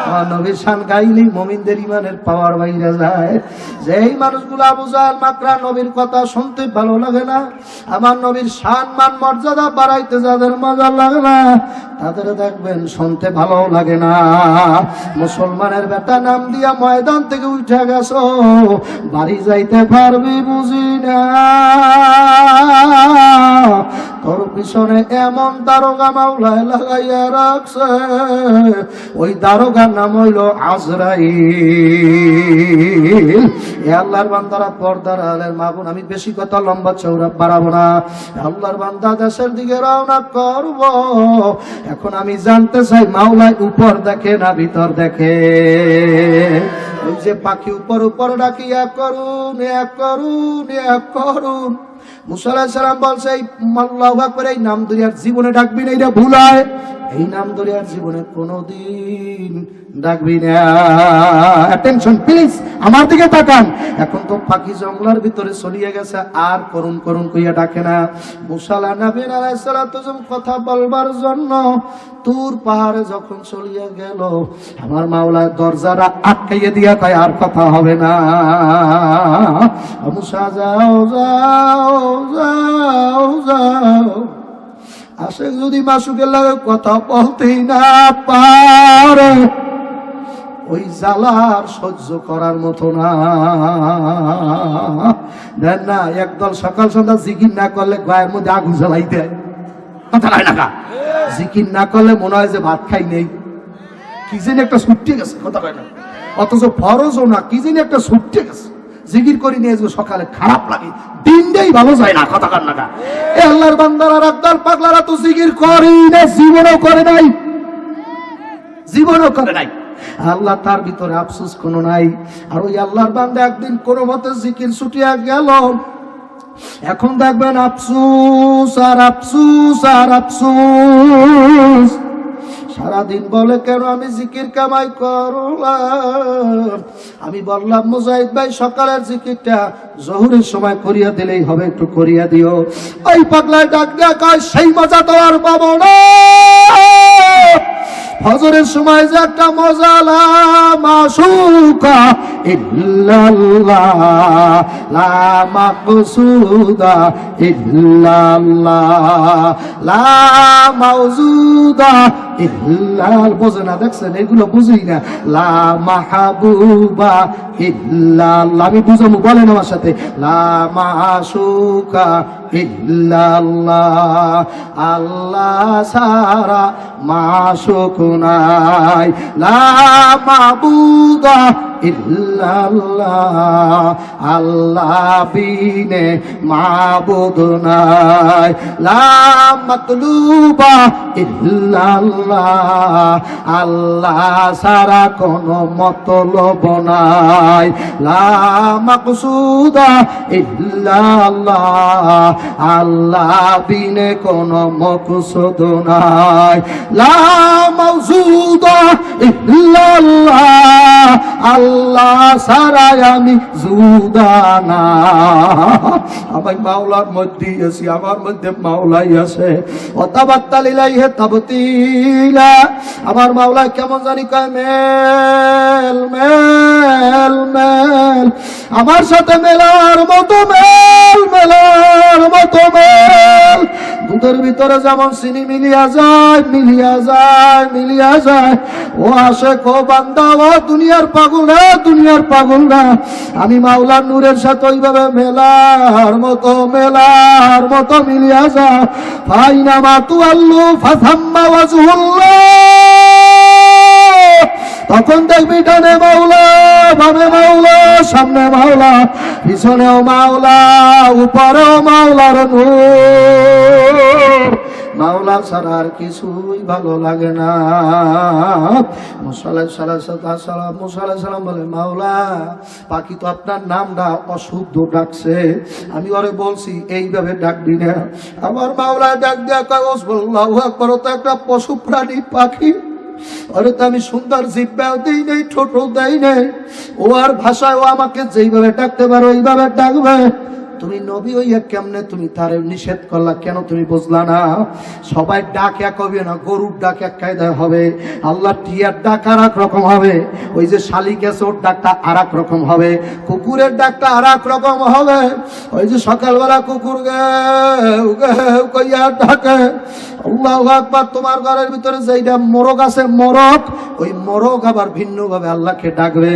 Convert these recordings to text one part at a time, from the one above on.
আমার নবীর শান গাইলেই মুমিনদের ঈমানের পাওয়ার বাইরে যায়। যেই মানুষগুলো আবু জাহেল মাকরা নবীর কথা শুনতে ভালো লাগে না, আমার নবীর শান মান মর্যাদা বাড়াইতে যাদের মজা লাগে না, তাদের দেখবেন শুনতে ভালো লাগে না। মুসলমানের বেটা নাম দিয়া ময়দান থেকে উঠে গেছো, বাড়ি যাইতে পারবি বুঝি না। তোর পিছনে এমন দারোগা মাওলায় লাগাইয়া রাখছে, ওই দারোগার নাম হইল আজরাইল। এ আল্লাহর বান্দারা, পর্দার আলের মা বোন, আমি বেশি কথা লম্বা চৌড়া বাড়াবো না। আল্লাহর বান্দা দেশের দিকে রওনা করব। এখন আমি জানতে চাই, মাওলায় উপর দেখে না ভিতর দেখে? ওই যে পাখি উপর উপর ডাকিয়া করুন, এক করুন, এক করুন। মুসা আলাইহিস সালাম বলছে, এই আল্লাহু আকবার, এই নাম দরিয়ার জীবনে ডাকবি না, এটা ভুল হয়। এই নাম দরিয়ার জীবনে কোনদিন ডাকবি না। অ্যাটেনশন প্লিজ, আমার দিকে তাকান। এখন তো পাখি জঙ্গলার ভিতরে চলিয়ে গেছে, আর করুন করুন কইয়া ডাকে না। মুসা নবী আলাইহিস সালাতু কথা বলবার জন্য তুর পাহাড়ে যখন চলিয়ে গেল, আমার মাওলা দরজাটা আটকাইয়ে দিয়া কয়, আর কথা হবে না। মুসা যাও যাও যাও যাও। আসে যদি মাসুকের লাগে কথা বলতেই না পারে, ওই জ্বালার সহ্য করার মতো না। দেন না, একদল সকাল সন্ধ্যা জিকির না করলে গায়ের মধ্যে আগুন জ্বালাই দেয়, কথা নাই না। জিকির না করলে মনে হয় যে ভাত খাই নেই, কি যেন একটা ছুটে গেছে, কথা কয় না। অথচ ফরজও না, কি যেন একটা ছুটে গেছে। জিকির করি নিয়ে সকালে খারাপ লাগে, দিনটাই ভালো যায় না, কথা কান না। এ আল্লাহর বান্দারা, রাগদার পাগলারা তো জিকির করেই না, জীবনও করে নাই, জীবনও করে নাই। আল্লাহ তার ভিতরে আফসোস কোনো নাই। আর ওই আল্লাহর বান্দা একদিন কোনো মতে জিকির ছুটিয়া গেল, এখন দেখবেন আফসোস আর আফসোস আর আফসোস। সারাদিন বলে, কেন আমি জিকির কামাই করলাম। আমি বললাম, মুজাহিদ ভাই, সকালের জিকিরটা জোহরের সময় করিয়া দিলেই হবে, একটু করিয়া দিও। ওই পাগলায় ডাক দেয়া কয়, সেই মজা তো আর পাবো না। ফজরের সময় যে একটা মজা, লা মাশুকা ইল্লাল্লাহ, লা মাকসুদা ইল্লাল্লাহ, লা মাউজুদা ইল্লাল। বোঝে না, দেখছেন, এগুলো বুঝি না। লা মাহবুবা ইল্লাল্লাহ। আমি বুঝাবো, বলেন আমার সাথে, লা মাশুকা ইল্লাল্লাহ, আল্লাহ সারা মাশুক নাই, লা মাবুদা ইল্লাল্লাহ, আল্লাহ বিনে মাবুদ নাই, লা মাতলুবা ইল্লাল্লাহ, আল্লাহ সারা কোনো মতলব নাই, লা মাকসুদা ইল্লাল্লাহ, আল্লাহ বিনে কোনো মকসুদ নাই, লা মাউজুদা ইল্লাল্লাহ, আল্লাহ সারাই আমি জুদানা। আমি মাওলার মধ্যে আছি, আমার মধ্যে মাওলাই আছে। ওয়াতাবাত্তাল ইলাইহি তাবতিলা। আমার মাওলা কেমন জানি কয়, মেল মেল মেল, আমার সাথে মেলার মতো মেল, মেলার মতো মেল। দুধের ভিতরে যেমন চিনি মিলিয়া যায়, মিলিয়া যায়, মিলিয়া যায়। ও আশেক, ও বান্দা, ও দুনিয়ার পাগল না, দুনিয়ার পাগল না। আমি মাওলার নূরের সাথে ওইভাবে মেলার মতো, মেলার মতো মিলিয়া যায়। ফাইনামা তুআল্লু ফাসাম্মা ওয়াজহুল্লাহ। তখন দেখবি ডানে মাওলা, বামে মাওলা, সামনে মাওলা, পিছনেও মাওলা, উপরেও মাওলার নূর। মাওলা ছাড়া আর কিছুই ভালো লাগে না। মুসা আলাইহিস সালাম বলে, মাওলা, পাখি তো আপনার নামটা অশুদ্ধ ডাকছে, আমি ওরে বলছি এইভাবে ডাকবি না। আমার মাওলা ডাক দেয়া কয়, আল্লাহু আকবার, তো একটা পশু প্রাণী পাখি, আরে তো আমি সুন্দর জিব্বাও দেই নেই, ঠোঁটও দেই নেই। ও আর ভাষায় ও আমাকে যেইভাবে ডাকতে পারো ওইভাবে ডাকবে। তুমি নবী হইয়া কেমনে তুমি তারে নিষেধ করলা, কেন তুমি বুঝলা না? সবাই ডাক এক হবে না, গরুর ডাক এক কায়দায় হবে, আল্লাহ টিয়ার ডাক আর এক রকম হবে, ওই যে শালিক আছে ওর ডাকটা আর এক রকম হবে, কুকুরের ডাকটা আর এক রকম হবে। ওই যে সকালবেলা কুকুর কইয়া ডাকে আল্লাহু আকবার, তোমার ঘরের ভিতরে যেইটা মোরগ আছে মোরগ, ওই মোরগ আবার ভিন্ন ভাবে আল্লাহকে ডাকবে।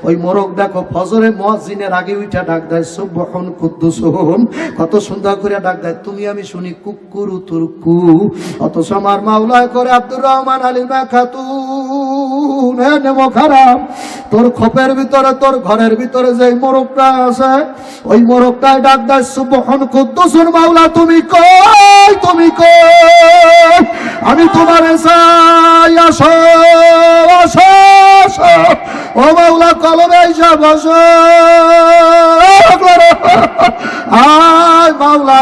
ওই মোরগ দেখো ফজরে মুয়াজ্জিনের আগে উঠা ডাক দেয় সুবহান কুদ্দুসুন, কত সুন্দর করে ডাক দেয়, তুমি আমি শুনি কুকুরু তুরকু। অথচ আমার মাওলায় করে আব্দুর রহমান আলিমা খাতুন নেমো খারাপ, তোর খোপের ভিতরে তোর ঘরের ভিতরে যে মোরগটা আছে ওই মোরগটাই ডাক দেয় সুবহান কুদ্দুসুন, মাওলা তুমি কই, তুমি কই, আমি তোমার চাই, আসো আসো আসো, ও মাওলা কলমে এসে বসো, আয় মাওলা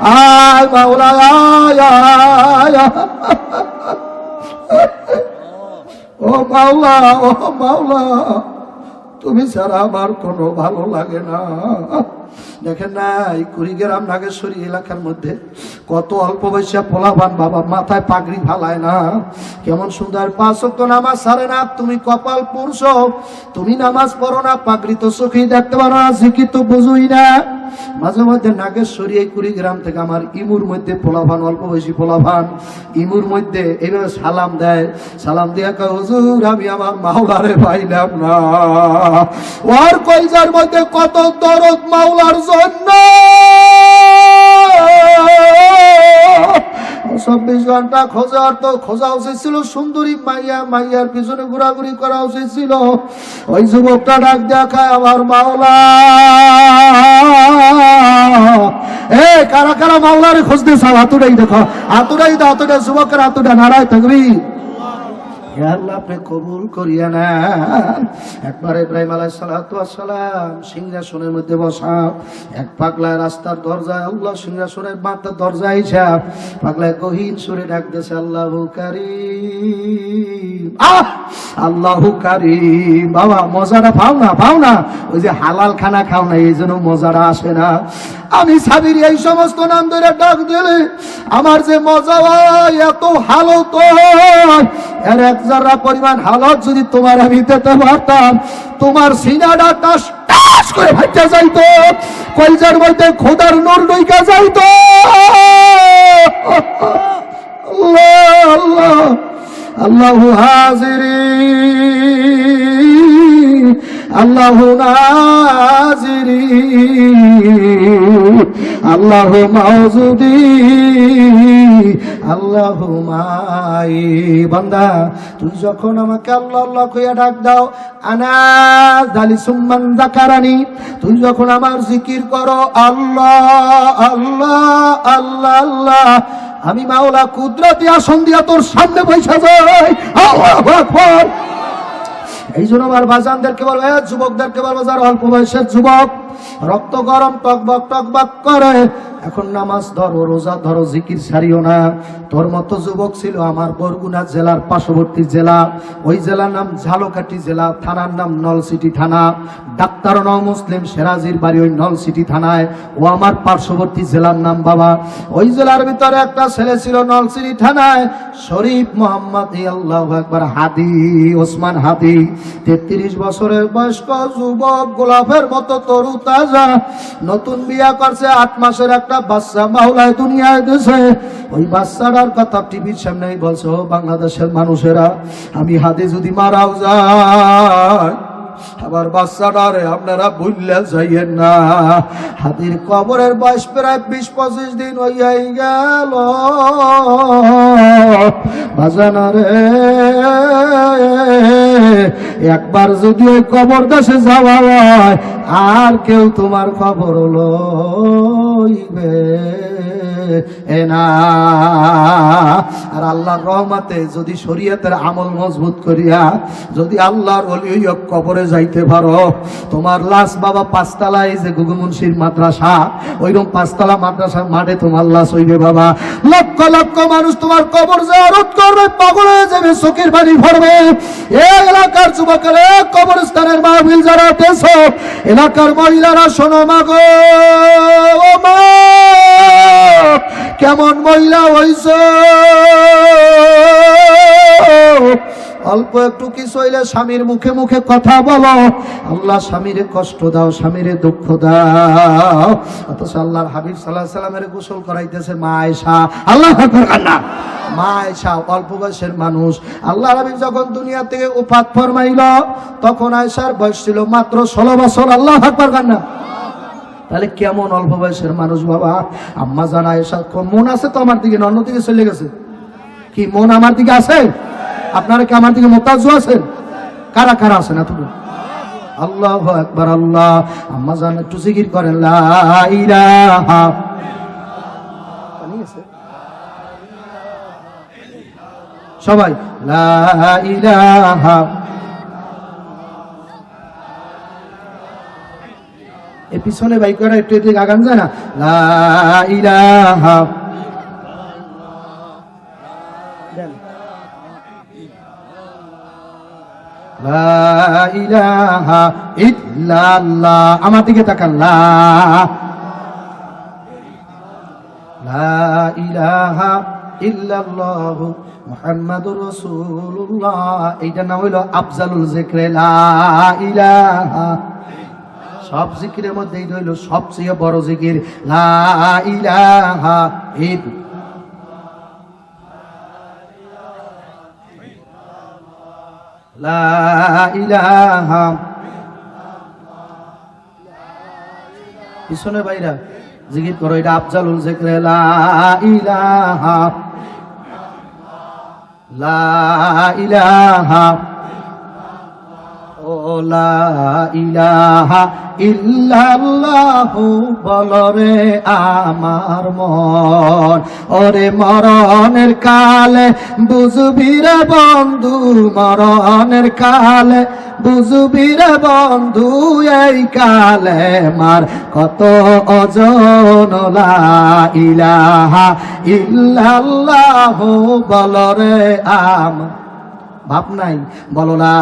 আয় মাওলা আয়, ও মাওলা ও মাওলা, তুমি ছাড়া আমার কোনো ভালো লাগে না। দেখেন না এই কুড়িগ্রাম নাগেশ্বরী এলাকার মধ্যে কত অল্প বয়সা পোলাপান বাবা মাথায় পাগড়ি ফালায় না, কেমন সুন্দর 5 ওয়াক্ত নামাজ ছাড়ে না। তুমি কপাল পুরুষ, তুমি নামাজ পড়ো না, পাগড়ি তো চোখেই দেখতে পারো না, জিকির তো বুঝুই না। মাঝে মধ্যে নাগেশ্বরী এই কুড়িগ্রাম থেকে আমার ইমুর মধ্যে পোলাপান, অল্প বয়সী পোলাপান ইমুর মধ্যে এইভাবে সালাম দেয়, সালাম দিয়া কয় হুজুর আমি আমার মাওলারে পাইলাম না। ওর কইজার মধ্যে কত দরদ মাওলার জন্য, 24 ঘন্টা খোঁজার তো খোঁজা উচিত ছিল সুন্দরী মাইয়া, মাইয়ার পিছনে ঘোরাঘুরি করা উচিত ছিল। ওই যুবকটা ডাক দেখায় আমার মাওলা, এ কারা কারা মাওলারে খুঁজতে চাও হাতুড়াই দেখো, হাতুড়াই দাও, হাতুড়া যুবকের হাতুড়া নারায় থাকবি, আল্লাহ আপনি কবুল করিয়া না। একবার ইব্রাহিম আলাইহিস সালাতু ওয়াস সালাম সিংহাসনের মধ্যে বসা, এক পাগলায় রাস্তার দরজায়, আল্লাহ সিংহাসনের মাথার দরজায় আইসা পাগলায় গহীন সুরে ডাকতেছে আল্লাহু কারীম, আল্লাহু কারীম। বাবা মজাটা পাও না, পাও না, ওই যে হালাল খানা খাও না এই জন্য মজাটা আসে না। আমি সাবির এই সমস্ত নাম ধরে ডাক দিলে আমার যে মজা হয় এত হালত, এর এক জাররা পরিমাণ হালত যদি তোমার আমি দিতে পারতাম, তোমার সিনাটা টাস টাস করে ফাইটা যাইতো, কলজার মধ্যে খোদার নূর ঢুইকা যাইতো। আল্লাহ আল্লাহ আল্লাহু হাজিরি আল্লাহু নাজিরি আল্লাহু মাউজুদি আল্লাহু মাই। বান্দা তুই যখন আমাকে আল্লাহ আল্লাহ কইয়া ডাক দাও, আনা দালি সুম্মান যাকারানি, তুই যখন আমার জিকির করো আল্লাহ আল্লাহ আল্লাহ আল্লাহ, আমি মাওলা কুদরতি আসন দিয়া তোর সামনে বসে যাই। আল্লাহু আকবার। এই জন্য আমার বাজানদেরকে বলবো, যুবকদেরকে বলবো, যারা অল্প বয়সের যুবক রক্ত গরম টকবক টকবক করে, এখন নামাজ ধরো, রোজা ধরো, জিকির ছাড়িও না। তোর মতো যুবক ছিল আমার বরগুনা জেলার পার্শ্ববর্তী জেলা, ওই জেলার নাম ঝালকাঠি জেলা, থানার নাম নলসিটি থানা, ডাক্তার নও মুসলিম সেরাজির বাড়ি ওই নলসিটি থানায়, ও আমার পার্শ্ববর্তী জেলার নাম বাবা। ওই জেলার ভিতরে একটা ছেলে ছিল নলসিটি থানায়, শরীফ মোহাম্মদ আল্লাহু আকবার হাদি, ওসমান হাদি, 33 বছরের বয়স্ক যুবক, গোলাপের মতো তরু তাজা, নতুন বিয়া করছে, 8 মাসের একটা বাচ্চা মাওলায় দুনিয়ায় দিয়েছে। ওই বাচ্চাটার কথা টিভির সামনেই বলছে, ও বাংলাদেশের মানুষেরা, আমি হাদি যদি মারাও যায় আবার বাচ্চাটারে আপনারা ভুললে যাইয়েন না। হাতির কবরের বয়স প্রায় 20-25 দিন হইয়াই গেল। বাজানারে একবার যদি ওই কবর দেশে যাওয়া হয় আর কেউ তোমার খবর লইবে না। আর আল্লাহর রহমতে যদি শরীয়তের আমল মজবুত করিয়া যদি আল্লাহর ওলি কবরে যাইতে পারো, তোমার লাশ বাবা 5 তলায় যে গুগু মুন্সির মাদ্রাসা, ওইরকম 5 তলা মাদ্রাসার মাঠে তোমার লাশ হইবে বাবা। লক্ষ লক্ষ মানুষ তোমার কবর জিয়ারত করবে, পাগল হয়ে যাবে, চোখের পানি ভরবে। এই এলাকা এলাকার যুবকেরা, কবরস্থানের মাহফিল যারা আতেছ, এলাকার মহিলারা শোনো মাগো, ও মা কেমন মহিলা হইছ, অল্প একটু কিছু হইলে স্বামীর মুখে মুখে কথা বলো, আল্লাহ স্বামীরে কষ্ট দাও, স্বামীরে দুঃখ দাও। অথচ আল্লাহর হাবিব সাল্লাল্লাহু আলাইহি সাল্লামের গোসল করাইতেছে মা আয়েশা। আল্লাহু আকবার না, মা আয়েশা অল্প বয়সের মানুষ। আল্লাহর হাবিব যখন দুনিয়া থেকে ওফাত ফরমাইল তখন আয়েশার বয়স ছিল মাত্র 16 বছর। আল্লাহু আকবার না। তাহলে কেমন অল্প বয়সের মানুষ বাবা। আম্মা জান আয়েশা, মন আছে তো আমার দিকে, অন্য দিকে চলে গেছে কি? মন আমার দিকে আছে? আপনারা কি আমার দিকে মোতাজ্জ আছেন? কারা কারা আছেন? এতটুকু আল্লাহু আকবার। আল্লাহ, আম্মা জান একটু জিকির করেন লা ইলাহা, সবাই লা ইলাহা। এ পিছনে বাইকরা একটু এদিকে আগান যায় না? লা ইলাহা, লা ইলাহা ইল্লাল্লাহ। আমার দিকে তাকান, লা ইলাহা ইল্লাল্লাহু মুহাম্মাদুর রাসূলুল্লাহ। এইটা নাম হইল আফজালুল যিকরে, লা ইলাহা। সব জিকিরের মধ্যে এইটা হইল সবচেয়ে বড় জিকির, লা ইলাহা ইল্লাল্লাহ। লা ইলাহা, পিছনে বাইরা জিকির করো, এটা আফজালুল যিকরে, লা ইলাহা, লা ইলাহা, ও লা ইলাহা ইল্লাল্লাহু বলরে আমার মন, ওরে মরণের কালে বুঝবি রে বন্ধু, মরণের কালে বুঝবি রে বন্ধু, এই কালে মার কত ওজন, লা ইলাহা ইল্লাল্লাহু বলরে আমার। ভাব নাই, বলো লা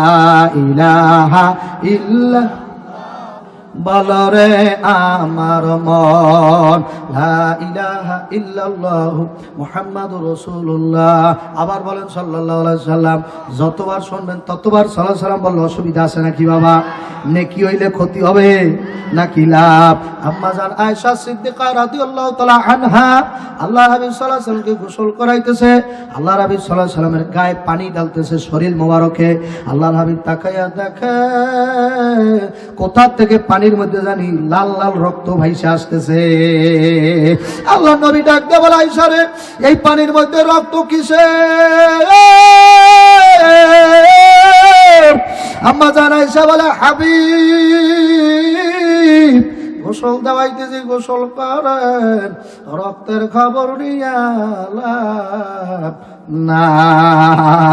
ইলাহা ইল্লা, বলরে আমার মন, লা ইলাহা ইল্লাল্লাহু মুহাম্মাদুর রাসূলুল্লাহ। আবার বলেন সাল্লাল্লাহু আলাইহি সাল্লাম। যতবার শুনবেন ততবার সাল্লাল্লাহু আলাইহি সাল্লাম বললে অসুবিধা আছে নাকি বাবা? নেকি হইলে ক্ষতি হবে নাকি লাভ? আম্মা জান আয়েশা সিদ্দিকা রাদিয়াল্লাহু তাআলা আনহা আল্লাহর হাবিব সাল্লাল্লাহু আলাইহি সাল্লামকে গোসল করাইতেছে। আল্লাহর হাবিব সাল্লাল্লাহু আলাইহি সাল্লামের গায়ে পানি ঢালতেছে শরীর মোবারকে। আল্লাহর হাবিব তাকায়া দেখে কোথা থেকে পানির মধ্যে জানি লাল লাল রক্ত ভাইসে আসতেছে। আল্লাহ নবী ডাক দিয়ে বলে, আয়েশা রে, এই পানির মধ্যে রক্ত কিসে? আম্মা জান আয়েশা বলে, হাবিব গোসল দেওয়াইতেছি, গোসল করেন, রক্তের খবর নিয়ে লাভ নাই।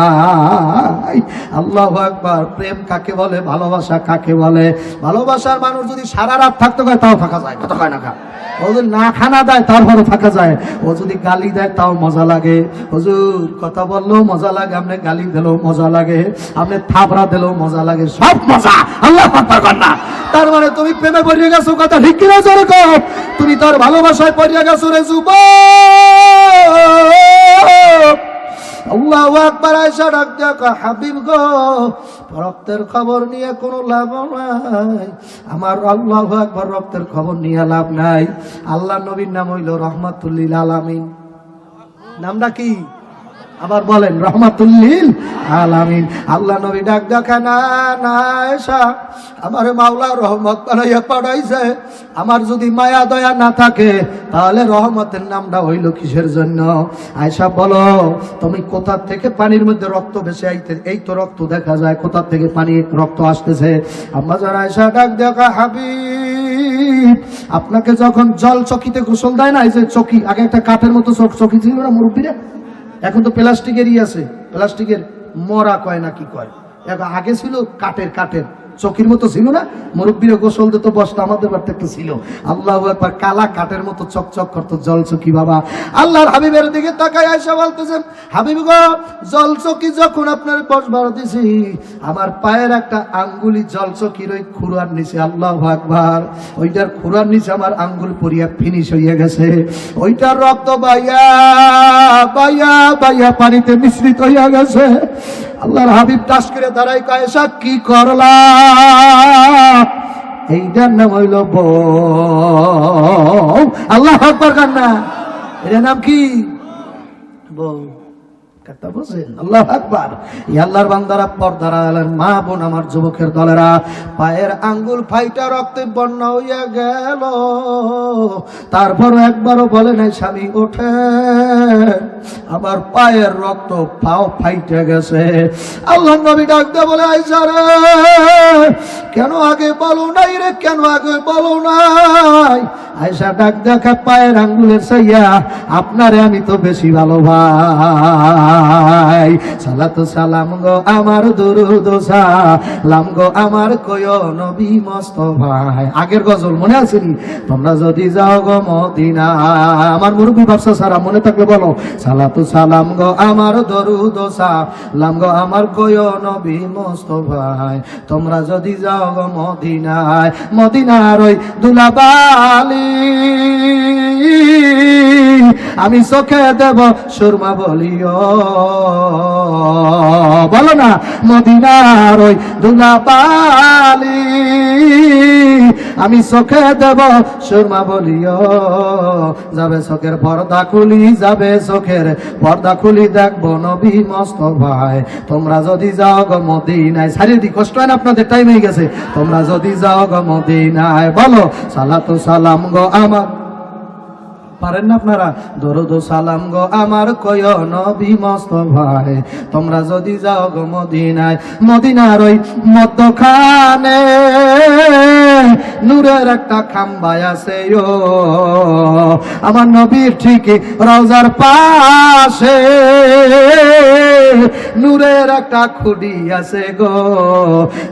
আল্লাহু আকবার। প্রেম কাকে বলে? ভালোবাসা কাকে বলে? ভালোবাসার মানুষ যদি সারা রাত থাকতে হয় তাও থাকা যায়, কথা কয় না খা। ও যদি না খানা দেয় তারপরে থাকা যায়। ও যদি গালি দেয় তাও মজা লাগে। হুজুর কথা বললেও মজা লাগে, আপনি গালি দিলেও মজা লাগে, আপনি থাপড়া দিলেও মজা লাগে, সব মজা। আল্লাহু আকবার কর না। তার মানে তুমি প্রেমে পড়ে গেছো, কথা ঠিক কিনা জোরে কও। তুমি তার ভালোবাসায় পড়ে গেছো রে যুবক। আল্লাহু আকবার। আয়েশা ডাক দিয়া কয়, হাবিব গো, রক্তের খবর নিয়ে কোনো লাভ নাই আমার। আল্লাহু আকবার। রক্তের খবর নিয়ে লাভ নাই। আল্লাহ নবীর নাম হইল রাহমাতুল লিল আলামিন। নামটা কি? আবার বলেন, রাহমাতুল লিল আলামিন। আল্লাহ নবী ডাক দেখা, না না আয়েশা, আমার মাওলা রহমত বানাইয়া পাঠাইছে। আমার যদি মায়া দয়া না থাকে তাহলে রহমতের নামটা হইল কিসের জন্য? আয়েশা বলো, তুমি কোথা থেকে পানির মধ্যে রক্ত ভেসে আইতে? এই তো রক্ত দেখা যায়, কোথা থেকে পানি রক্ত আসতেছে? আম্মা জান আয়েশা ডাক দেখা, হাবিব আপনাকে যখন জল চকিতে গোসল দেয় না, এই যে চকি, আগে একটা কাঠের মতো চকি ছিল না মুরব্বীরা, এখন তো প্লাস্টিকেরই আছে, প্লাস্টিকের মরা কয় না কি কয়, আগে ছিল কাঠের। চকির মতো ছিল না, মুরব্বীরা গোসল দিত, বসটা আমাদের বাড়িতে একটা ছিল। আল্লাহু আকবার, কালা কাঠের মতো চকচক করতো, জলচকি বাবা। আল্লাহর হাবিবের দিকে তাকায় আয়েশা বলতেছেন, হাবিব গো, জলচকি যখন আপনার বসবার দিছি, আমার পায়ের একটা আঙ্গুলি জলচকির ওই খুরার নিচে, আল্লাহু আকবার, ওইটার খুরার নিচে আমার আঙ্গুল পড়িয়া ফিনিশ হইয়া গেছে। ওইটার রক্ত বাইয়া বাইয়া বাইয়া পানিতে মিশ্রিত হইয়া গেছে। আল্লাহর হাবিব টাস করে দাঁড়াই, আয়েশা কি করলা? এইটার নাম হইল বউ। আল্লাহু আকবার কান্না, এটার নাম কি? বউ। কথা বুঝেন? আল্লাহু আকবার। এই আল্লাহর বান্দারা, পর্দার আলের মা বোন, আমার যুবকের দলেরা, পায়ের আঙ্গুল ফাইটা রক্তে বন্যা হইয়া গেল, তারপরও একবারও বলে নাই স্বামী ওঠে, আমার পায়ের রক্ত পাও ফাইটে গেছে। আল্লাহ নবী ডাক দিয়ে বলে, আয়েশা রে, কেন আগে বলো নাই রে, কেন আগে বলো নাই? আয়েশা ডাক দেখা, পায়ের আঙ্গুলের সাইয়া আপনারে আমি তো বেশি ভালোবাসি। সালাতু সালাম গো আমার, দুরুদ সালাম গো আমার, কয় নবী মুস্তাফায়। আগের গজল মনে আছে নি? তোমরা যদি যাও গো মদিনা, আমার মুরব্বি বাদশা সারা মনে থাকলে বলো, সালাতু সালাম গো আমার, দরুদ সালাম গো আমার, কয় নবী মুস্তাফায়। তোমরা যদি যাও গো মদিনায়, মদিনার ওই দুলাবালি আমি চোখে দেব সুরমা বলিও, বলো না, মদিনার ওই দুলাবালি আমি চোখে দেব সুরমা বলিও। যাবে চোখের পর্দা খুলি, যাবে চোখের পর্দা খুলি, দেখবো নবী মুস্তাফায়। তোমরা যদি যাও গো মদিনায়, শারীরিক কষ্ট হয় না আপনাদের? টাইম হয়ে গেছে। তোমরা যদি যাও গো মদিনায়, বলো সালাতু সালাম গো আমার, পারেন না আপনারা? দরুদ সালাম গো আমার, কয় নবী মুস্তাফায়। তোমরা যদি যাও গো মদিনায়, মদিনার ওই মধ্যখানে নূরের একটা খাম্বা আছে ও, আমার নবীর ঠিকই রওজার পাশে নূরের একটা খুঁটি আছে গো,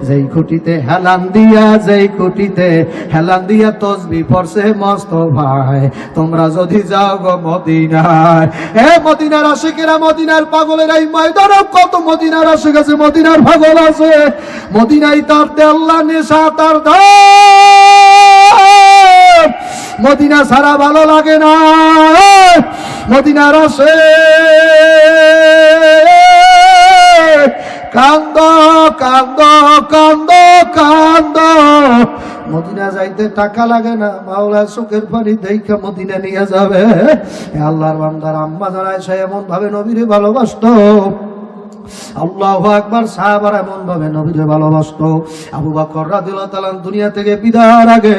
যেই খুঁটিতে হেলান দিয়া, যেই খুঁটিতে হেলান দিয়া তসবিহ পড়ছে মুস্তাফায়। তোমরা যদি যাও গো মদিনায়, এ মদিনার আশিকেরা, মদিনার পাগলের এই ময়দানে কত মদিনার আশিক আছে, মদিনার পাগল আছে। মদিনায় তার আল্লাহ নেশা, তার ধাম, মদিনা ছাড়া ভালো লাগে না। মদিনার আসে কান্দ কান্দ কান্দ কান্দ, মদিনা যাইতে টাকা লাগে না, মাওলা চোখের পানি দেখা মদিনা নিয়ে যাবে। আল্লাহর বান্দার আম্মা জানায়, সে এমন ভাবে নবীরে ভালোবাসতো। আল্লাহু আকবার। সাহাবারা এমন ভাবে নবীরে ভালোবাসতো। আবু বকর রাদিয়াল্লাহু তাআলা দুনিয়া থেকে বিদায়ের আগে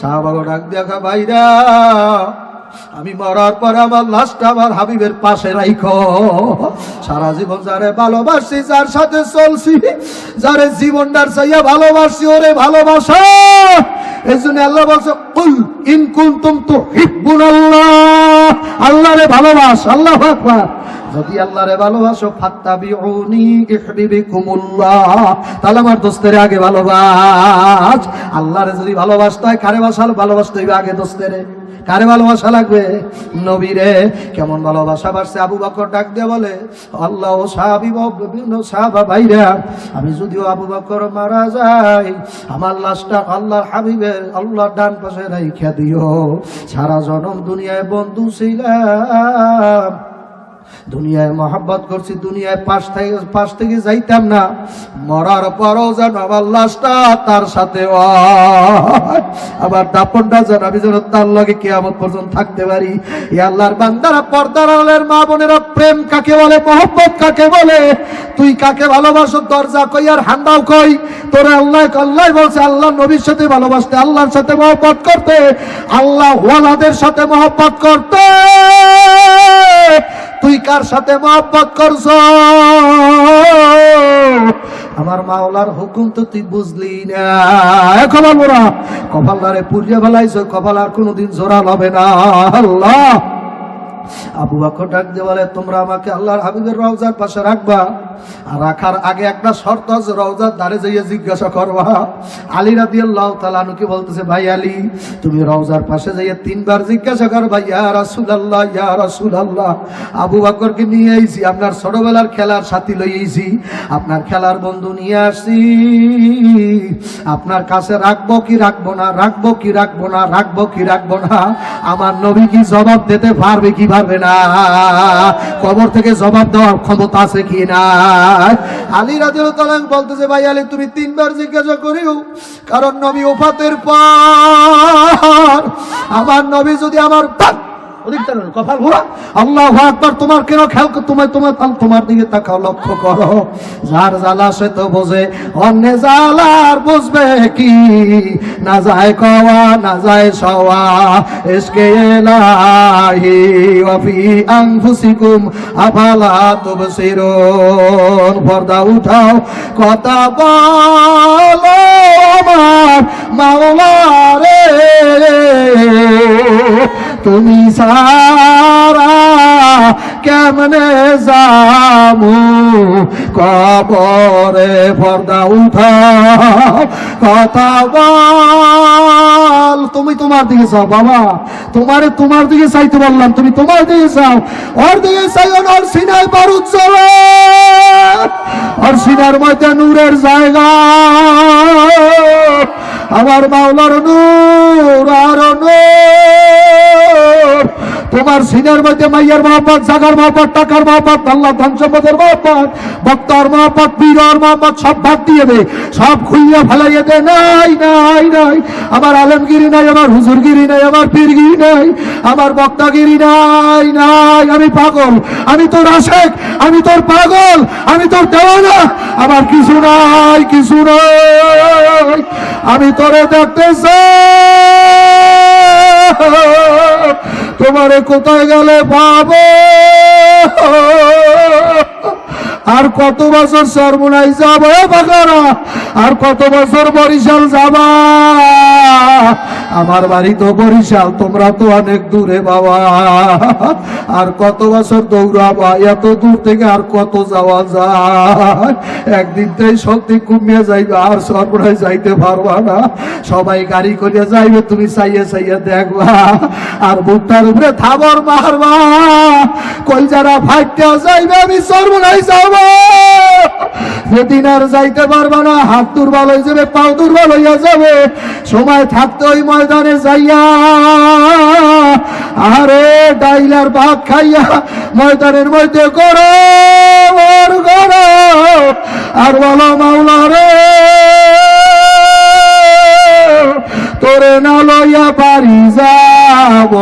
সাহাবাগো ডাক দেখা, ভাইরা আমি মরার পরে আমার লাশটা আমার হাবিবের পাশে রাখো। সারা জীবন যারে ভালোবাসছি, যার সাথে চলছি, যারে জীবনটার চাইয়া ভালোবাসছি, ওরে ভালোবাসা। এই জন্য আল্লাহ বলছে, কুল ইন কুনতুম তুহিব্বুনাল্লাহ, আল্লাহরে ভালোবাস। আল্লাহু আকবার। যদি আল্লাহরে ভালোবাসো, ফাত্তাবিউনি ইউহিব্বুকুমুল্লাহ, তাহলে আমার দোস্তের আগে ভালোবাস। আল্লাহরে যদি ভালোবাসতে হয়, কারে ভালোবাসতে হইবে? আগে দোস্তেরে। কারে ভালোবাসা লাগবে? নবীরে। কেমন ভালোবাসা বাড়ছে? আবু বকর ডাক দিয়ে বলে, আল্লাহ ও সাহাবা ভাইরা, আমি যদিও আবু বকর মারা যাই, আমার লাশটা আল্লাহর হাবিবের আল্লাহর ডান পাশে রাইখা দিও। সারা জনম দুনিয়ায় বন্ধু ছিলাম, দুনিয়ায় মহব্বত করছি, দুনিয়ায় পাশ থেকে যাইতাম না, মরার পরও যেন আমার লাশটা তার সাথে আবার দাপনটা যেন আমি যেন তার লগে কিয়ামত পর্যন্ত থাকতে পারি। এই আল্লাহর বান্দারা, পর্দার আলের মা বোনেরা, প্রেম কাকে বলে, মহব্বত কাকে বলে, তুই কাকে ভালোবাসো, দরজা কই আর হান্দাও কই? তোরা আল্লাহ বলছে আল্লাহ নবীর সাথে ভালোবাসতে, আল্লাহর সাথে মহব্বত করতে, আল্লাহ ওয়ালাদের সাথে মহব্বত করতে। তুই কার সাথে মহব্বত করছ? আমার মাওলার হুকুম তো তুই বুঝলি না। কপাল মোরা, কপালদারে পুড়িয়ে ফেলাইছ, কপাল আর কোনোদিন জোড়া হবে না। আল্লাহ আবু বকর ডাক দিয়ে বলে, তোমরা আমাকে আল্লাহর হাবিবের রওজার পাশে রাখবা, আর রাখার আগে একটা শর্ত আছে, রওজার দ্বারে যাইয়ে জিজ্ঞাসা করবা। আলী রাদিয়াল্লাহু তাআলা আনহুকে বলতেছে, ভাই আলী, তুমি রওজার পাশে যাইয়ে 3 বার জিজ্ঞাসা করবা, ইয়া রাসূলুল্লাহ, ইয়া রাসূলুল্লাহ। আবু বকরকে নিয়ে আইছি, আপনার ছোটবেলার খেলার সাথী লই আইছি, আপনার খেলার বন্ধু নিয়ে আসছি, আপনার কাছে রাখবো কি রাখবো না, রাখবো কি রাখবো না, রাখবো কি রাখবো না। আমার নবী কি জবাব দিতে পারবে কি পারবে না? কবর থেকে জবাব দেওয়ার ক্ষমতা আছে কি না? আলী রাদিয়াল্লাহু তাআলা বলতেছে, ভাই আলী, তুমি 3 বার জিজ্ঞাসা করিও, কারণ নবী ওফাতের পর আমার নবী যদি আমার কপাল ভরা, আল্লাহু আকবার, তোমার কেন খেয়াল, তোমার দিকে তাকাও, লক্ষ্য করো। যার জ্বালা সে তো বোঝে, অন্য জ্বালার বুঝবে কি? না যায় কওয়া, না যায় সওয়া, ইশকে ইলাহি ওয়া ফি আনফুসিকুম আফালা তুবসিরুন। পর্দা উঠাও, কথা বলো আমার মাওলা রে, তুমি সারা কেমনে যামু কবরে। পর্দা উঠাও, কথা বল, তুমি তোমার দিকে চাও বাবা, তোমার দিকে চাইতে বললাম, তুমি তোমার দিকে চাও, ওর দিকে চাইও না। ওর সিনায় বারুদ জ্বলে, ওর সিনার মধ্যে নূরের জায়গা, আমার মাওলার নূর আর নূর। তোমার সিনের মধ্যে মাইয়ার মহব্বত, জাগার মহব্বত, টাকার মহব্বত, আল্লাহ ধন সম্পদের মহব্বত, বক্তার মহব্বত, পীরের মহব্বত, সব বাদ দিয়ে দে, সব খুইয়া ফেলাইয়া দে। নাই নাই নাই, আমার আলমগিরি নাই, আমার হুজুরগিরি নাই, আমার পীরগিরি নাই, আমার বক্তাগিরি নাই নাই। আমি পাগল, আমি তোর আশেক, আমি তোর পাগল, আমি তোর দেওয়ানা, আমার কিছু নাই, কিছু নাই। আমি তোরে দেখতে চাই, তোমারে কোথায় গেলে পাবো? আর কত বছর সরমুনাই যাবো বাগারা, আর কত বছর বরিশাল যাবা? আমার বাড়ি তো বরিশাল, তোমরা তো অনেক দূরে বাবা। আর কত বছর দৌড়াবা? এত দূর থেকে আর কত যাওয়া যায়? একদিন তাই শক্তি কমিয়ে যাইবে, আর সরমুনাই যাইতে পারবা না। সবাই গাড়ি করিয়া যাইবে, তুমি চাইয়ে চাইয়ে দেখবা, আর বুকটার উপরে থাবর মারবা, কলজারা ফাইটটা যাইবে, আমি সরমুনাই যাব। সেদিন আর যাইতে পারবা না, হাত দুর্বল হয়ে যাবে, পাও দুর্বল হইয়া যাবে। সময় থাকতে ওই ময়দানে যাইয়া, আরে ডাইলার ভাত খাইয়া ময়দানের মধ্যে করো আর বলো, মাওলা রে, তোরে না লইয়া বাড়ি যাব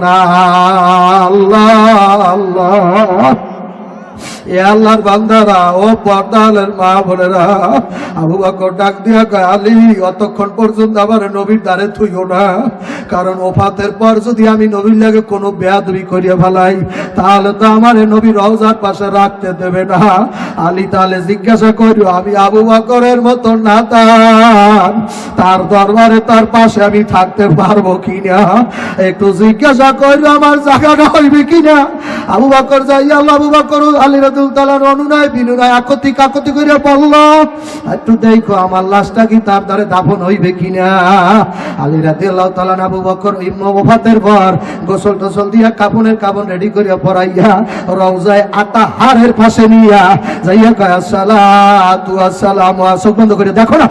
না। আল্লাহ আল্লাহ, এ আল্লাহর বান্দারা, ও পর্দালের মা বোনেরা, আবু বকর ডাক দিয়া কয়, আলী, অতক্ষণ পর্যন্ত আমার নবীর দ্বারে থুইও না, কারণ ওফাতের পর যদি আমি নবীর লাগে কোনো বেয়াদবি করিয়া ফেলাই, তাহলে তো আমার নবী রওজার পাশে রাখতে দেবে না। আলী তাহলে জিজ্ঞাসা করিও, আমি আবু বকরের মতো নাতান, তার দরবারে, তার পাশে আমি থাকতে পারবো কিনা? একটু জিজ্ঞাসা করিও, আমার জায়গাটা হইবে কিনা? আবু বকর যাই, আল্লাহ আবু বকর আলী রাদিয়াল্লাহু তাআলা অনুনয় বিনুনয় আকুতি কাকুতি করে বলল, একটু দেখো আমার লাশটা কি তার দ্বারে দাফন হইবে কিনা। আলী রাদিয়াল্লাহু তাআলা আবু বকর ওফাতের পর গোসল টোসল দিয়া কাফনের কাফন রেডি করিয়া পরাইয়া রওজায় আতাহারের পাশে নিয়া যাইয়া কয়, আসসালাতু আসসালামু, চোখ বন্ধ করে দেখো না,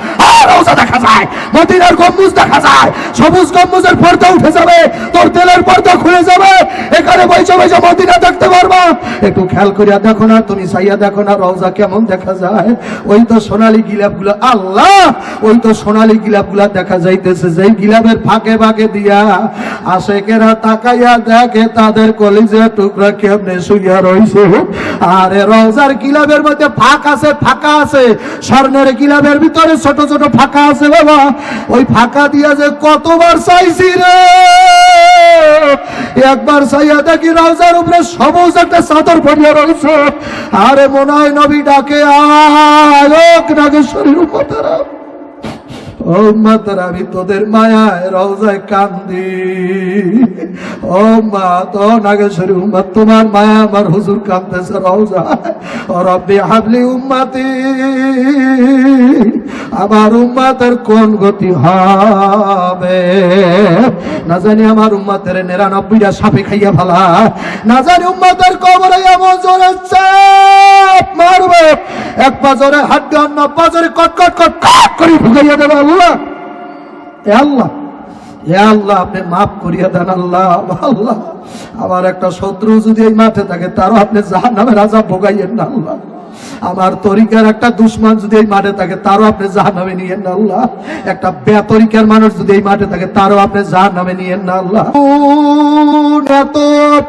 রওজা দেখা যায়, মদিনার গম্বুজ দেখা যায়, সবুজ গম্বুজের পর্দা উঠে যাবে, তোর তেলের পর্দা খুলে যাবে, এখানে বইসা বইসা মদিনা দেখতে পারবা। একটু খেয়াল করিয়া দেখো না, তুমি চাইয়া দেখো না, রওজা কেমন দেখা যায়। ওই তো সোনালী গিলাপ গুলা, আল্লাহ, ওই তো সোনালী গিলাপ গুলা দেখা যাইতেছে, যেই গিলাপের ফাঁকে ফাঁকে দিয়া আশেকেরা তাকাইয়া দেখে তাদের কলিজা টুকরা কেমনে শুইয়া রইছে। আরে রওজার গিলাপের মধ্যে ফাঁকা আছে, স্বর্ণের গিলাপের ভিতরে ছোট ছোট ফাঁকা আছে বাবা। ওই ফাঁকা দিয়া যে কতবার চাইছি রে, একবার চাইয়া দেখি রওজার উপরে সবুজ একটা চাদর পড়িয়া রয়েছে। আরে মনে হয় নবী ডাকে, আয় নাগেশ্বরীর উপতারা, ও ও উম্মতের আমি তোদের মায়ায় রওজায় কান্দি। ও মা তো নাগেশ্বরী উম্মত তোমার মায়া আমার হুজুর কাঁদতেছে রওজায়। ও রব্বি হাবলি উম্মতি, আমার উম্মতের কোন গতি হবে না জানি, আমার উম্মতের 99টা সাপে খাইয়া ফেলা, না জানি উম্মতের কবরে এমন জোরে চাপ মারবে এক পাজরে হাড্ডি অন্য পাজরে কটকট কটকট করে ঢুকাইয়া দেবে। আল্লাহ এ আল্লাহ, এ আল্লাহ আপনি মাফ করিয়া দেন আল্লাহ। আল্লাহ আমার একটা শত্রু যদি এই মাঠে থাকে তারও আপনি জাহান্নামের আযাব ভোগাইয়েন না আল্লাহ। আমার তরিকার একটা দুশ্মন যদি এই মাঠে থাকে তারও আপনি জাহান্নামে নিয়েন না আল্লাহ। একটা বেতরিকার মানুষ যদি এই মাঠে থাকে তারও আপনি জাহান্নামে নিয়েন না আল্লাহ। এত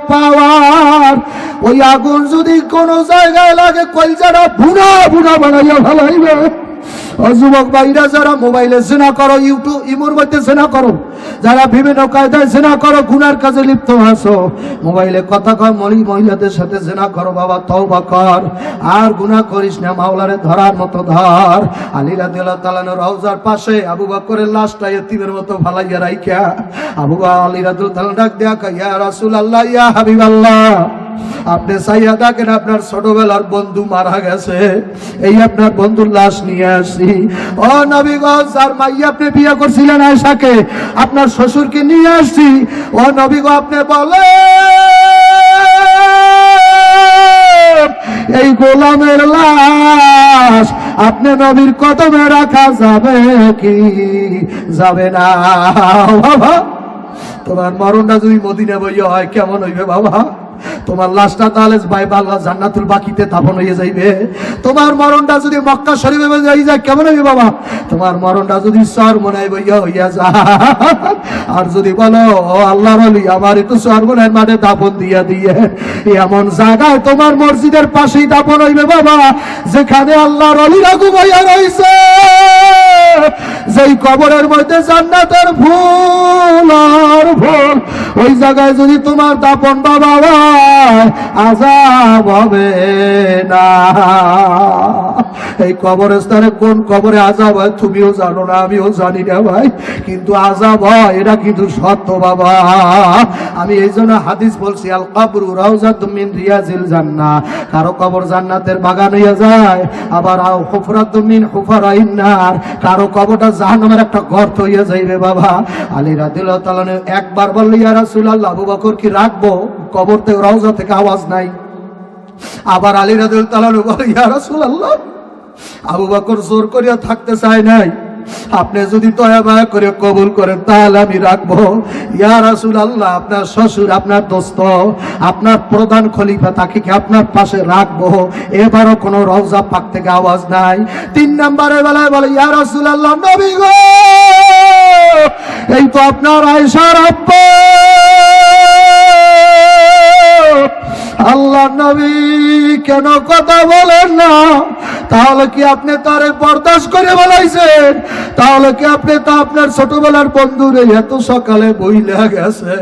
পাওয়ার, ওই আগুন যদি কোন জায়গায় লাগে কলজাটা ভুনা ভুনা বানাইয়া ফেলাইবে। যুবক ভাইরা যারা মোবাইলে জিনা করো, ইউটিউব ইমোর মধ্যে জিনা করো, যারা বিভিন্ন কায়দায় জিনা করো, গুনার কাজে লিপ্ত আছো, মোবাইলে কথা কয় মহিলাদের সাথে জিনা করো, বাবা তওবা কর আর গুনাহ করিস না, মাওলারে ধরার মতো ধর। আলী রাদিয়াল্লাহু তাআলা রওজার পাশে আবু বকরের লাশটা ইতিমের মতো ফালাইয়া রাইখা আলী রাদিয়াল্লাহু তাআলা ডাক দেয়া কয়, ইয়া রাসূলুল্লাহ, ইয়া হাবিবাল্লাহ, আপনি চাইয়া দেখেন আপনার ছোটবেলার বন্ধু মারা গেছে, এই আপনার বন্ধুর লাশ নিয়ে আসি। ও নবী গো, যার মাইয়া আপনি বিয়ে করছিলেন আয়েশাকে, আপনার শ্বশুরকে নিয়ে আসছি। ও নবী গো, আপনি বলে এই গোলামের লাশ আপনি নবীর কদমে রাখা যাবে কি যাবে না? বাবা তোমার মরণটা যদি মদিনা বইয়া হয় কেমন হইবে বাবা? তোমার লাশটা তাহলে আল্লাহ জান্নাতুল বাকিতে দাফন হয়ে যাইবে। তোমার মরণটা যদি মক্কা শরীফে যাই যায় কেমন হইবে বাবা? তোমার মরণটা যদি চরমনায় বইয়া হইয়া যায়, আর যদি বলো ও আল্লাহর ওলি আমার একটু চরমনায় মাঠে দাফন দিয়া দিয়ে, এমন জায়গায় তোমার মসজিদের পাশেই দাফন হইবে বাবা যেখানে আল্লাহর ওলিরা ঘুমাইয়া রইছে, যেই কবরের মধ্যে জান্নাতের ফুল আর ফুল, ওই জায়গায় যদি তোমার দাফন বাবা আযাব হবে না। এই কবরস্থানে কোন কবরে আযাব হয় তুমিও জানো না, আমিও জানি না ভাই, কিন্তু আযাব হয় এটা কিন্তু সত্য বাবা। আমি এই জন্য হাদিস বলছি, আল কবরু রাউযাতুম মিন রিয়াজিল জান্নাহ, কারো কবর জান্নাতের বাগান হইয়া যায়, আবার হুফরাতুম মিন হুফারাইন নার, কারো কবরটা জাহান্নামের একটা গর্ত হইয়া যাইবে বাবা। আলী রাদিয়াল্লাহু তাআলা একবার বলল, ইয়া রাসূলুল্লাহ, আবু বকর কি রাখবো? কবর থেকে রওজা থেকে আওয়াজ নাই। আবার আলী রাদিয়াল্লাহু তাআলা বলে, ইয়া রাসূলুল্লাহ, আবু বকর জোর করিয়া থাকতে চায় নাই, আপনি যদি দয়া মায়া করে কবুল করেন তাহলে আমি রাখবো। ইয়া রাসূলুল্লাহ, আপনার শ্বশুর, আপনার দোস্ত, আপনার প্রধান খলিফা, তাকে কি আপনার পাশে রাখবো? এবারও কোনো রওজা পাক থেকে আওয়াজ নাই। 3 নম্বরের বেলায় বলে, ইয়া রাসূলুল্লাহ, নবী গো, এই তো আপনার আয়েশার আব্বা, আল্লাহ নবী কেন কথা বলেন না? তাহলে কি আপনি তারে বরদাস্ত করে বলাইছেন? তাহলে কি আপনি তা আপনার ছোটবেলার বন্ধুরে এত সকালে বইলা গেছে?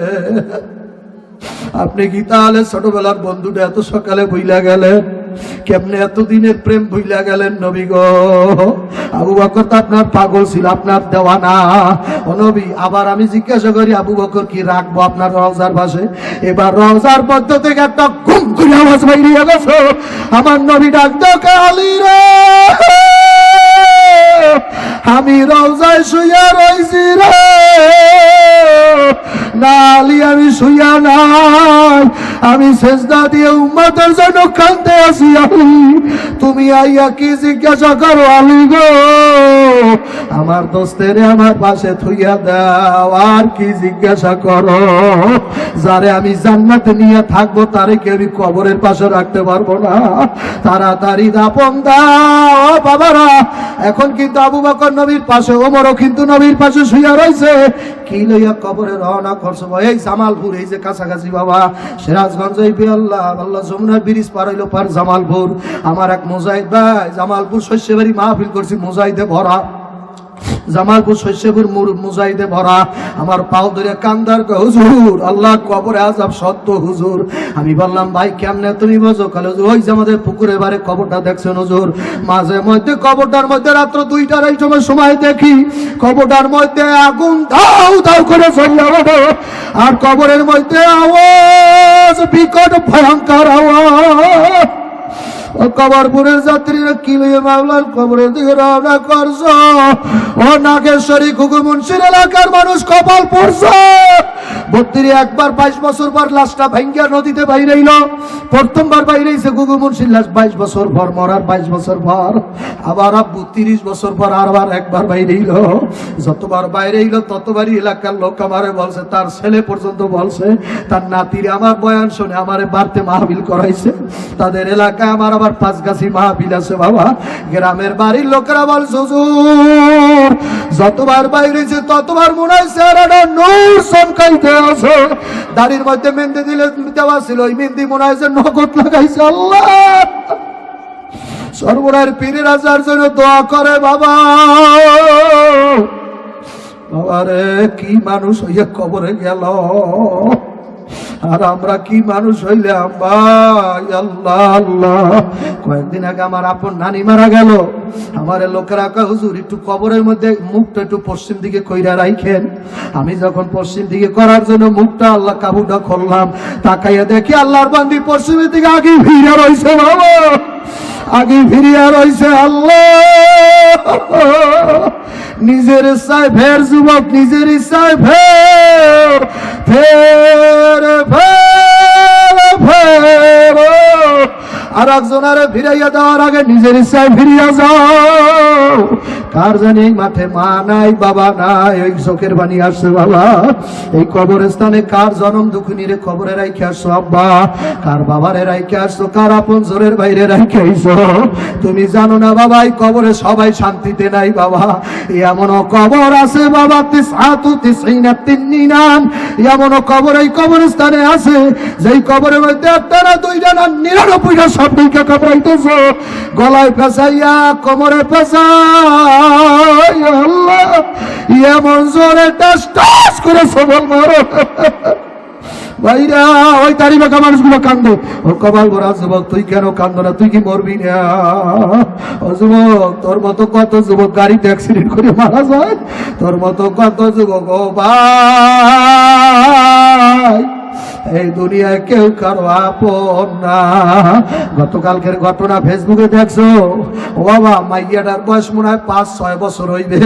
আপনি কি তাহলে ছোটবেলার বন্ধুটা এত সকালে বইলা গেলেন? কেমনে এতদিনের প্রেম ভুইলা গেলেন নবী গো? আবু বকর তো আপনার পাগল ছিল, আপনার দেওয়ানা। ও নবী, আবার আমি জিজ্ঞাসা করি, আবু বকর কি রাখবো আপনার রওজার পাশে? এবার রওজার মধ্য থেকে একটা ঘুম করে আওয়াজ বাইরিয়ে গেছে, আমার নবী ডাক দাও, আলী রে, আমি রওজায় শুইয়া রইছি রে। না আলী, আমি শুইয়া নাই, আমি সেজদা দিয়ে উম্মতের জন্য কাঁদতে আছি। আলী, তুমি আইয়া কি জিজ্ঞাসা করো? আলী গো, আমার দোস্তেরে আমার পাশে থুইয়া দাও, আর কি জিজ্ঞাসা করো? যারে আমি জান্নাতে নিয়ে থাকবো তারে কি আমি কবরের পাশে রাখতে পারবো না? তাড়াতাড়ি দাফন দাও বাবারা। এখন কিন্তু আবু বকর নবীর পাশে, ওমরও কিন্তু নবীর পাশে শুইয়া রয়েছে। কি লইয়া কবরে রওনা করছো? এই জামালপুর, এই যে কাছাকাছি বাবা, সিরাজগঞ্জ, এই আল্লাহ আল্লাহ যমুনার ব্রিজ পার হইলো পার জামালপুর। আমার এক মুজাহিদ ভাই জামালপুর শস্যবাড়ি মাহফিল করছি, মুজাহিদে ভরা। জামালপুর শৈশবের মুজাহিদে ভরা, আমার পাও ধরে কান্দার কয় হুজুর আল্লাহ কবরে আযাব সত্য হুজুর। আমি বললাম ভাই কেমনে তুমি বোঝো? কালে ওই যে আমাদের পুকুরের বারে কবরটা দেখছেন হুজুর, মাঝে মধ্যে কবরটার মধ্যে রাত্র 2টার সময় দেখি কবরটার মধ্যে আগুন দাউ দাউ করে জ্বলে ওঠে, আর কবরের মধ্যে আওয়াজ, বিকট ভয়ঙ্কর আওয়াজ। কবরপুরের যাত্রীরা কি লইয়ে মামলার কবরের দিকে রওনা করছো? ও নাগেশ্বরী ঘুঘু মুন্সির এলাকার মানুষ কপাল পড়ছে। 32 একবার 22 বছর পর লাশটা ভাঙ্গিয়া নদীতে বাইরেইল। প্রথমবার বাইরেইছে ঘুঘু মুন্সির লাশ 22 বছর পর, মরার 22 বছর পর। আবার আব্বু 30 বছর পর আবার একবার বাইরেইল। যতবার বাইরেইল ততবারই এলাকার লোক আমারে বলছে, তার ছেলে পর্যন্ত বলছে তার নাতিরে আমার বয়ান শুনে আমারে বাড়তে মাহফিল করাইছে। তাদের এলাকায় আমার আবার 5 গাছি মাহফিল আছে বাবা। গ্রামের বাড়ির লোকেরা বলছে হুজুর যতবার বাইরেছে ততবার মনে হয়েছে একটা নূর চমকাইতে আছে। দাড়ির মধ্যে মেহেন্দি দিলে দেওয়া ছিল, ওই মেহেন্দি মনে হয়েছে নগদ লাগাইছে। আল্লাহ সর্বরায়ের পীরের আজার জন্য দোয়া করে বাবা। বাবারে কি মানুষ হইয়া কবরে গেল, আর আমরা কি মানুষ হইলাম ভাই। আল্লাহ আল্লাহ। কয়েকদিন আগে আমার আপন নানি মারা গেল। আমার লোকেরা কয় হুজুর একটু কবরের মধ্যে মুখটা একটু পশ্চিম দিকে কইরা রাখেন। আমি যখন পশ্চিম দিকে করার জন্য মুখটা আল্লাহ কাবুটা খুললাম, তাকাইয়া দেখি আল্লাহর বান্দি পশ্চিমের দিকে আগে ফিরে রয়েছে বাবা, আগে ফিরিয়া রয়েছে। আল্লাহ নিজের ইচ্ছায় ফের যুবক, নিজের ইচ্ছায় ফের ফের ফের ফের, আর একজনারে ফিরাইয়া দেওয়ার আগে নিজের ইচ্ছায় ফিরিয়া যাও। কার জানি এই মাঠে মা নাই বাবা নাই, ওই চোখের বাণী আসছে বাবা। এই কবরস্থানে কার জনম দুঃখিনীরে কবরে রাইখে আসছো আব্বা, কার বাবারে রাইখে আসছো, কার আপন জোরের বাইরে রাইখে আইছো। তুমি জানো না বাবা এই কবরে সবাই শান্তিতে নাই বাবা। এমনও কবর আছে বাবা 99 এমনও কবর এই কবরস্থানে আছে যেই কবরের মধ্যে 1টা না 2টা না 99টা সব দিকে কাপড়াইতেছ, গলায় পেঁচাইয়া কোমরে পেঁচাই। আল্লাহ এমন জোরে টাস টাস করে সবল মারো ভাইরা। ওই তারি বাঁকা মানুষগুলো কান্দে। ও কপাল ভরা যুবক তুই কেন কান্দ না? তুই কি মরবি না? ও যুবক তোর মতো কত যুবক গাড়িতে অ্যাক্সিডেন্ট করে মারা যায়, তোর মতো কত যুবক ও ভাই এই দুনিয়ায় কেউ কারো আপন না। গতকালকের ঘটনা ফেসবুকে দেখছো? ও বাবা মাইয়াটার বয়স মনে হয় 5-6 বছর হইবে,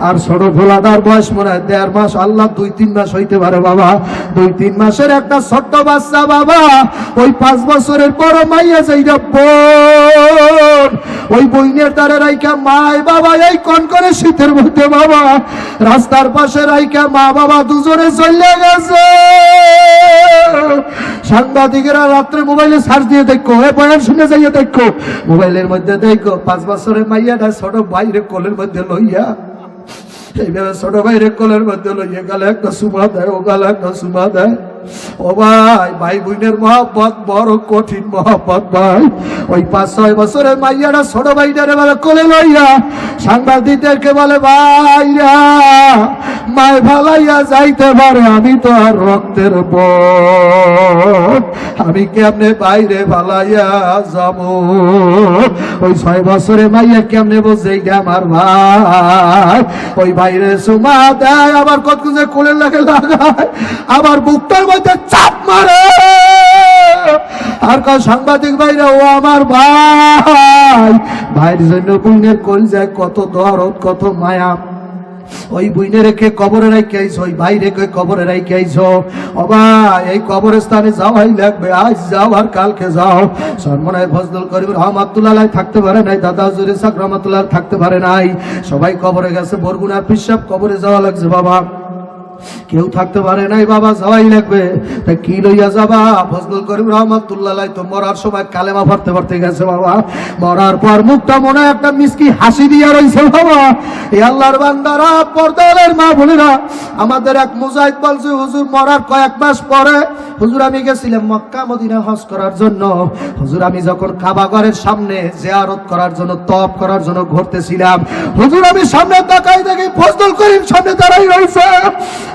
আর ছোট ভোলাটার বয়স মনে হয় 1.5 মাস, আল্লাহ 2-3 মাস হইতে পারে বাবা। 2-3 মাসের একটা ছোট্ট বাচ্চা বাবা, ওই 5 বছরের বড় মাইয়া যাইরা বোন, ওই বইনের দ্বারে রাইখা মাই বাবা এই কনকনে শীতের মধ্যে বাবা রাস্তার পাশে রাইখা মা বাবা দুজনে চলে গেছে। সাংবাদিকেরা রাত্রে মোবাইলে সার্চ দিয়ে দেখো, এ বয়ান শুনে যাইয়া দেখো, মোবাইলের মধ্যে দেখো 5 বছরের মাইয়াটা ছোট ভাইরে কোলের মধ্যে লইয়া, এইভাবে ছোট ভাইরে কোলের মধ্যে লইয়া গালে একটা সুমা দেয়, ও গালে একটা সুমা দেয়। ও ভাই ভাই বোনের মহব্বত বড় কঠিন মহব্বত ভাই। ওই 5-6 বছরের মাইয়াটা ছোট ভাইটারে বলে কোলে লইয়া সাংবাদিকদেরকে বলে ভাইরা মায় ভালাইয়া যাইতে পারে, আমি তো আর রক্তের বোন, আমি কেমনে বাইরে ভালাইয়া যাব? ওই 6 বছরের মাইয়া কেমনে বোঝে আমার ভাই? ওই বাইরে সুমা দেয়, আবার কত যে কোলের লাগে লাগায়, আবার বুকটার মধ্যে চাপ মারে। আর সাংবাদিক ভাইরা ও আমার ভাই, ভাইয়ের জন্য বোনের কোল যায় কত দরদ কত মায়া। ওই বুইনে রেখে কবরে রাখে আইছো, ওই ভাই রেখে কবরে রাখে আইছো। ও ভাই এই কবরস্থানে যাওয়াই লাগবে, আজ যাও আর কালকে যাও। সরমনায় ফজলুল করিম রহমাতুল্লাহ থাকতে পারে নাই, দাদা হুজুর ইসহাক রহমাতুল্লাহ থাকতে পারে নাই, সবাই কবরে গেছে। বরগুনার পিসাব কবরে যাওয়া লাগছে বাবা। কেউ থাকতে পারে নাই বাবা, যাওয়াই লাগবে। তা কি লইয়া যাবা? ফজলুল করিম রহমাতুল্লাহ আলাইহি তো মরার সময় কালেমা পড়তে পড়তে গেছে বাবা। মরার পর মুখটা মনে একটা মিষ্টি হাসি দিয়া রইছে বাবা। এই আল্লাহর বান্দারা, পর্দার মা বোনেরা, আমাদের এক মুজাহিদ বলছে, হুজুর মরার কয়েক মাস পরে হুজুর আমি গেছিলাম মক্কা মদিনা হজ করার জন্য। হুজুর আমি যখন কাবা ঘরের সামনে জিয়ারত করার জন্য, তওয়াফ করার জন্য ঘুরতেছিলাম, হুজুর আমি সামনে তাকাই দেখি ফজলুল করিম সামনে দাঁড়াই রয়েছে।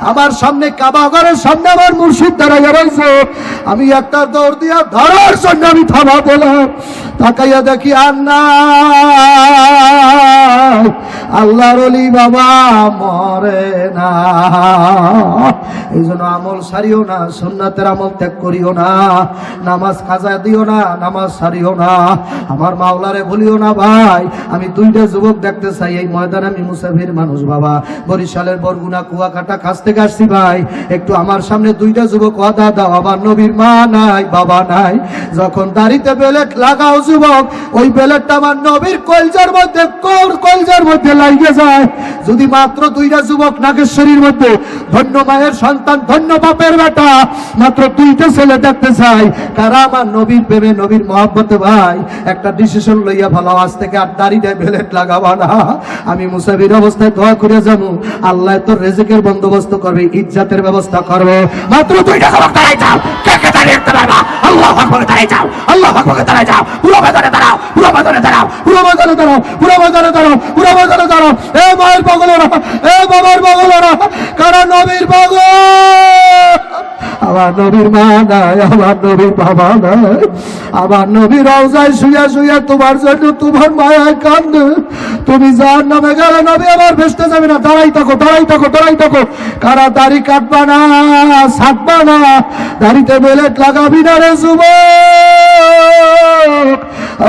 আমার সামনে কাবা ঘরের সামনে আমার মুর্শিদ দাঁড়াইয়া রয়েছে। আমি একটা দৌড় দিয়া ধরার জন্য আমি থামা দিলাম। তাকাইয়া দেখি আর না, আল্লাহর ওলি বাবা মরে না। এই জন্য আমল সারিও না, সুন্নাতের আমল ত্যাগ করিও না, নামাজ কাজা দিও না, নামাজ সারিও না। আমার মাওলারে বলিও না ভাই, আমি দুইটা যুবক দেখতে চাই এই ময়দানে। আমি মুসাফির মানুষ বাবা, বরিশালের বরগুনা কুয়াকাটা কাছ থেকে আসছি ভাই। একটু আমার সামনে দুইটা যুবক ওয়াদা দাও, আমার নবীর মা নাই বাবা নাই, যখন দাড়িতে বেলেট লাগাও যুবক, ওই বেলেটটা আমার নবীর কলজার মধ্যে কলজার মধ্যে লাগিয়ে যায়। যদি মাত্র দুইটা যুবক নাগেশ্বরীর মধ্যে, ধন্য মায়ের সন্তান, ধন্য বাপের বেটা, মাত্র দুইটা ছেলে দেখতে চাই, কারা আমার নবীর প্রেমে, নবীর মহব্বতে ভাই একটা ডিসিশন লইয়া ভালো, আজ থেকে আর দাড়িটায় বেলেট লাগাবা না। আমি মুসাফির অবস্থায় দোয়া করে যাবো, আল্লাহ তোর রিজিকের বন্দোবস্ত করবে, ইজ্জতের ব্যবস্থা করবে। মাত্র দুইটা যুবক দাঁড়াই যাও, কে কে দাঁড়িয়ে পারবা? আল্লাহু আকবার, দাঁড়াই যাও, আল্লাহু আকবার, দাঁড়াই যাও, পুরো ময়দানে দাঁড়াও, পুরো ময়দানে দাঁড়াও, পুরো ময়দানে দাঁড়াও, পুরো ময়দানে দাঁড়াও, পুরো ময়দানে দাঁড়াও। এ মায়ের পাগলেরা, এ বাবার পাগলেরা, কারা নবীর পাগল? আমার নবীর মা নাই, আমার নবীর বাবা নাই, আমার নবীর রওজায় শুয়ে শুয়ে তোমার জন্য তোমার মায়ায় কান্দে। তুমি জাহান্নামে গেলে নবী আমার ভেস্তে যাবে না। দাঁড়াই থাকো, দাঁড়াই থাকো, দাঁড়াই থাকো। কারা দাড়ি কাটবা না, ছাকবা না, দাড়িতে বেলেট লাগাবি না রে যুবক।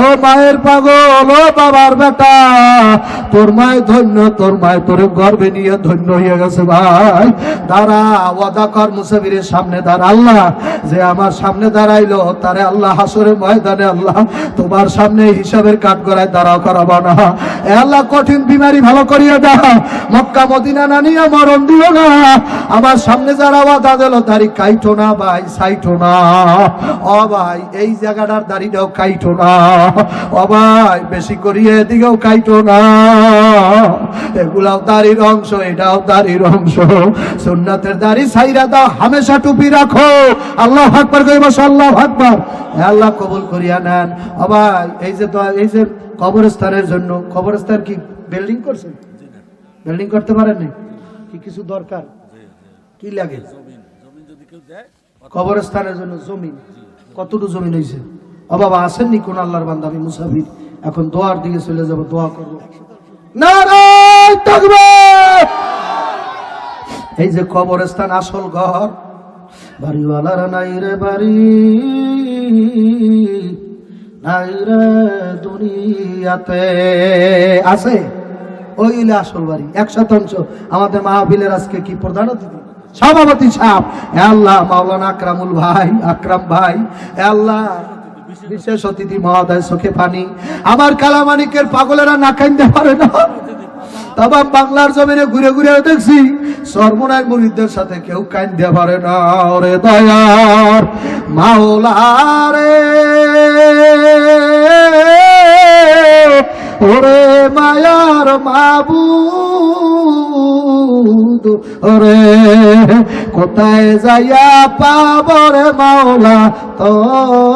ও মায়ের পাগল, ও বাবার বেটা, তোর মায় ধন্য, তোর মায় তোর গর্বে নিয়ে ধন্য হয়ে গেছে ভাই। দাঁড়া, ওয়াদা কর মুসাফিরের সামনে দাঁড়া। আল্লাহ যে আমার সামনে দাঁড়াইলো, তারে আল্লাহ হাসরের ময়দানে আল্লাহ তোমার সামনে হিসাবের কাঠগড়ায় দাঁড়াও করাবো না। এ আল্লাহ কঠিন বিমারি ভালো করিয়া দাও, মক্কা মদিনা না নিয়ে মরণ দিও না। আমার সামনে যারা ওয়াদা দিল, দাড়ি কাইটো না ভাই, সাইটো না। ও ভাই, এই জায়গাটার দাড়িটাও কাইটো না। ও ভাই, বেশি করিয়ে এদিকেও কাইটো না। এগুলাও দাড়ির অংশ, এটাও দাড়ির অংশ। সুন্নাতের দাড়ি সাইরা দাও, হামেশা টুপি রাখো। আল্লাহু আকবার কই বসো, আল্লাহু আকবার। আল্লাহ কবুল করিয়া নেন। ও ভাই, এই যে কবরস্থানের জন্য, কবরস্থান কি বিল্ডিং করছেন? বিল্ডিং করতে পারেন না কি? কিছু দরকার কি লাগে? কবরস্থানের জন্য জমিন। কতটুকু জমিন হয়েছে? ও বাবা, আসেননি কোন আল্লাহর বান্দা? আমি মুসাফির, এখন দোয়ার দিকে চলে যাব, দোয়া করবো। নারায়ে তাকবীর। এই যে কবরস্থান আসল ঘর, বাড়িওয়ালার নাই রে বাড়ি, নাই রে দুনিয়াতে। আছে ওই আসল বাড়ি, 100%। আমাদের মাহফিলের আজকে কি প্রধান অতিথি, সভাপতি সাহেব, আল্লাহ মাওলানা আকরামুল ভাই, আকরাম ভাই, আল্লাহ বিশেষ অতিথি মহোদয়, চোখে পানি। আমার কালামানিকের পাগলেরা না কান্দতে পারে না। তবে বাংলার জমিনে ঘুরে ঘুরে দেখছি, সর্বনায় মুরিদদের সাথে কেউ কান্দতে পারে না। ওরে দয়ার মাওলা রে, ওরে মায়ার মাবুদ, ওরে কোথায় যাইয়া পাব রে মাওলা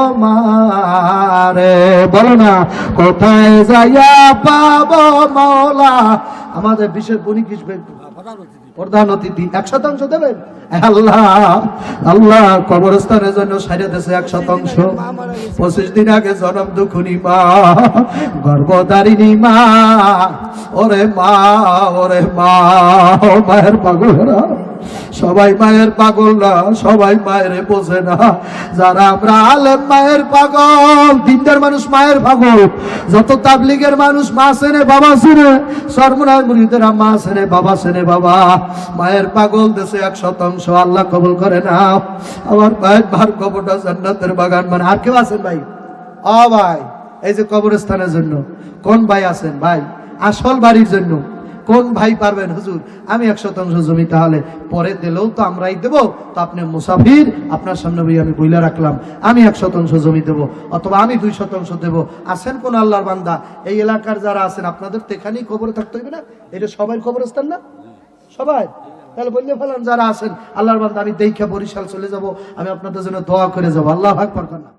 তোমারে? বলো না, কোথায় যাইয়া পাব মাওলা? আমাদের বিশেষ বণিক হিসেবে প্রধান অতিথি 100% দেবেন। আল্লাহ আল্লাহ কবরস্থানের জন্য সাইরে দেশে 100%। 25 দিন আগে জনম দুখুনি মা, গর্ভধারিণী মা, ওরে মা, ওরে মা। ও মায়ের পাগলরা, সবাই মায়ের পাগল না, সবাই মায়ের বোঝে না। যারা আমরা আলেম মায়ের পাগল, দিনদার মানুষ মায়ের পাগল, যত তাবলিগের মানুষ মা চেনে বাবা চেনে, সর্বনাশ মুরিদেরা মা চেনে বাবা চেনে বাবা। মায়ের পাগল দেশে 100%। আল্লাহ কবুল করে না। আমার ভাই ভার কবরটা জান্নাতের বাগান। মানে আর কেউ আছেন ভাই? ও ভাই, এই যে কবরস্থানের জন্য কোন ভাই আছেন ভাই? আসল বাড়ির জন্য কোন ভাই পারবেন হুজুর আমি 100% জমি তাহলে পরে দিলেও তো আমরাই দেবো, তো আপনি মুসাফির, আপনার সামনে ভাই আমি বইলা রাখলাম আমি 100% জমি দেবো, অথবা আমি 200% দেবো। আছেন কোন আল্লাহর বান্দা এই এলাকার যারা আছেন, আপনাদের তো এখানেই কবরে থাকতে হইবে না? এটা সবাই কবরস্থান না সবাই? তাহলে বললে ফেলান যারা আছেন আল্লাহর বান্দা আমি দেখা বরিশাল চলে যাব, আমি আপনাদের জন্য দোয়া করে যাবো। আল্লাহু আকবার।